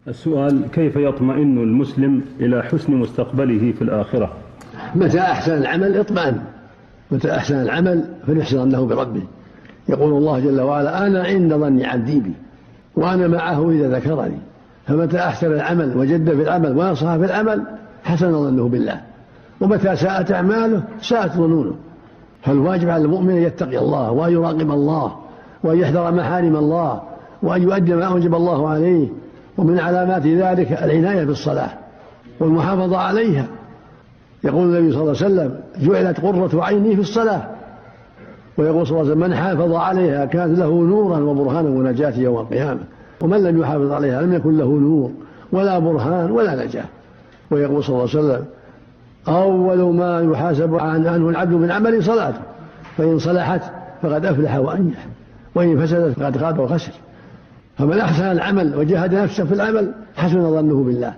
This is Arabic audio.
السؤال: كيف يطمئن المسلم إلى حسن مستقبله في الآخرة؟ متى أحسن العمل اطمئن، متى أحسن العمل فليحسن ظنه بربه. يقول الله جل وعلا: أنا عند ظن عبدي بي وأنا معه إذا ذكرني. فمتى أحسن العمل وجد في العمل ونصح في العمل حسن ظنه بالله، ومتى ساءت أعماله ساءت ظنونه. فالواجب على المؤمن أن يتقي الله وأن يراقب الله وأن يحذر محارم الله وأن يؤدي ما أوجب الله عليه. ومن علامات ذلك العناية بالصلاة والمحافظة عليها. يقول النبي صلى الله عليه وسلم: جعلت قرة عيني في الصلاة. ويقول صلى الله عليه وسلم: من حافظ عليها كان له نورا وبرهانا ونجاة يوم القيامة، ومن لم يحافظ عليها لم يكن له نور ولا برهان ولا نجاة. ويقول صلى الله عليه وسلم: أول ما يحاسب عنه العبد من عمل صلاته، فإن صلحت فقد أفلح وأنجح، وإن فسدت فقد خاب وخسر. فمن أحسن العمل وجاهد نفسه في العمل حسن ظنه بالله.